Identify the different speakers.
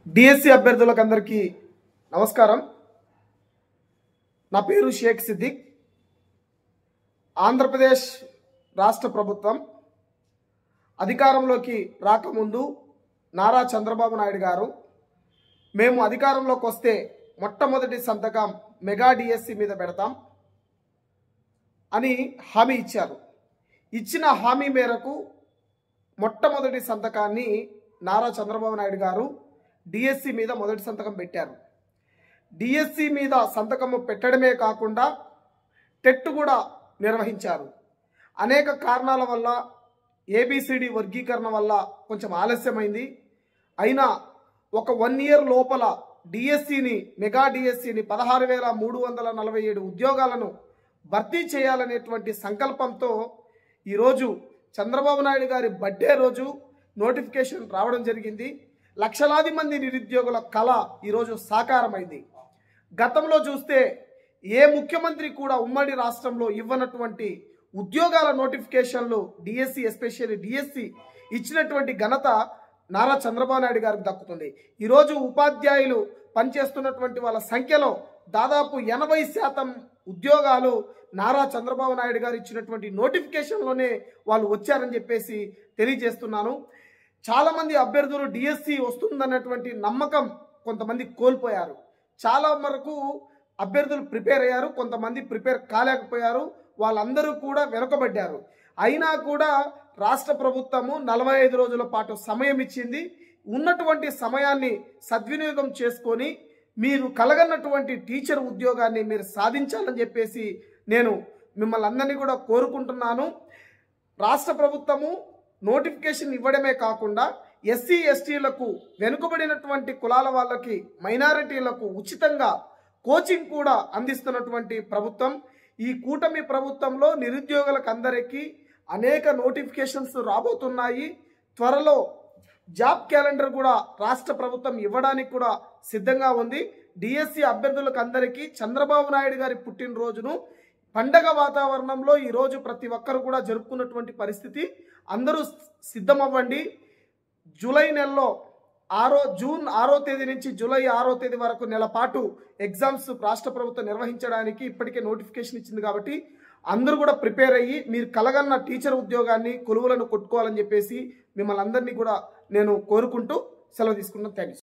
Speaker 1: DSC అభ్యర్థులకు అందరికీ నమస్కారం. నా పేరు షేక్ సిద్దిక్. ఆంధ్రప్రదేశ్ రాష్ట్ర ప్రభుత్వం అధికారంలోకి రాకముందు నారా చంద్రబాబు నాయుడు గారు మేము అధికారంలోకి వస్తే మొట్టమొదటి సంతకం మెగా డిఎస్సి మీద పెడతాం అని హామీ ఇచ్చారు. ఇచ్చిన హామీ మేరకు మొట్టమొదటి సంతకాన్ని నారా చంద్రబాబు నాయుడు గారు డిఎస్సి మీద మొదటి సంతకం పెట్టారు. డిఎస్సి మీద సంతకము పెట్టడమే కాకుండా టెట్ కూడా నిర్వహించారు. అనేక కారణాల వల్ల ఏబిసిడి వర్గీకరణ వల్ల కొంచెం ఆలస్యమైంది. అయినా ఒక 1 ఇయర్ లోపల డిఎస్సిని మెగా డిఎస్సిని 16,347 ఉద్యోగాలను భర్తీ చేయాలనేటువంటి సంకల్పంతో ఈరోజు చంద్రబాబు నాయుడు గారి బర్త్డే రోజు నోటిఫికేషన్ రావడం జరిగింది. లక్షలాది మంది నిరుద్యోగుల కళ ఈరోజు సాకారమైంది. గతంలో చూస్తే ఏ ముఖ్యమంత్రి కూడా ఉమ్మడి రాష్ట్రంలో ఇవ్వనటువంటి ఉద్యోగాల నోటిఫికేషన్లు డిఎస్సి ఎస్పెషల్లీ డిఎస్సి ఇచ్చినటువంటి ఘనత నారా చంద్రబాబు నాయుడు గారికి దక్కుతుంది. ఈరోజు ఉపాధ్యాయులు పనిచేస్తున్నటువంటి వాళ్ళ సంఖ్యలో దాదాపు 80% ఉద్యోగాలు నారా చంద్రబాబు నాయుడు గారు ఇచ్చినటువంటి నోటిఫికేషన్లోనే వాళ్ళు వచ్చారని చెప్పేసి తెలియజేస్తున్నాను. చాలామంది అభ్యర్థులు డిఎస్సి వస్తుందన్నటువంటి నమ్మకం కొంతమంది కోల్పోయారు. చాలా వరకు అభ్యర్థులు ప్రిపేర్ అయ్యారు, కొంతమంది ప్రిపేర్ కాలేకపోయారు. వాళ్ళందరూ కూడా వెనుకబడ్డారు. అయినా కూడా రాష్ట్ర ప్రభుత్వము 45 రోజుల పాటు సమయం ఇచ్చింది. ఉన్నటువంటి సమయాన్ని సద్వినియోగం చేసుకొని మీరు కలగన్నటువంటి టీచర్ ఉద్యోగాన్ని మీరు సాధించాలని చెప్పేసి నేను మిమ్మల్ని అందరినీ కూడా కోరుకుంటున్నాను. రాష్ట్ర ప్రభుత్వము నోటిఫికేషన్ ఇవ్వడమే కాకుండా ఎస్సీ ఎస్టీలకు వెనుకబడినటువంటి కులాల వాళ్ళకి మైనారిటీలకు ఉచితంగా కోచింగ్ కూడా అందిస్తున్నటువంటి ప్రభుత్వం. ఈ కూటమి ప్రభుత్వంలో నిరుద్యోగులకు అందరికీ అనేక నోటిఫికేషన్స్ రాబోతున్నాయి. త్వరలో జాబ్ క్యాలెండర్ కూడా రాష్ట్ర ప్రభుత్వం ఇవ్వడానికి కూడా సిద్ధంగా ఉంది. డిఎస్సి అభ్యర్థులకు అందరికీ చంద్రబాబు నాయుడు గారి పుట్టినరోజును పండగ వాతావరణంలో ఈరోజు ప్రతి ఒక్కరు కూడా జరుపుకున్నటువంటి పరిస్థితి. అందరూ సిద్ధమవ్వండి. జూలై నెలలో జూన్ 6వ తేదీ నుంచి జూలై 6వ తేదీ వరకు నెల పాటు ఎగ్జామ్స్ రాష్ట్ర ప్రభుత్వం నిర్వహించడానికి ఇప్పటికే నోటిఫికేషన్ ఇచ్చింది. కాబట్టి అందరూ కూడా ప్రిపేర్ అయ్యి మీరు కలగన్న టీచర్ ఉద్యోగాన్ని కొలువులను కొట్టుకోవాలని చెప్పేసి మిమ్మల్ని అందరినీ కూడా నేను కోరుకుంటూ సెలవు తీసుకున్నాను. Thank you.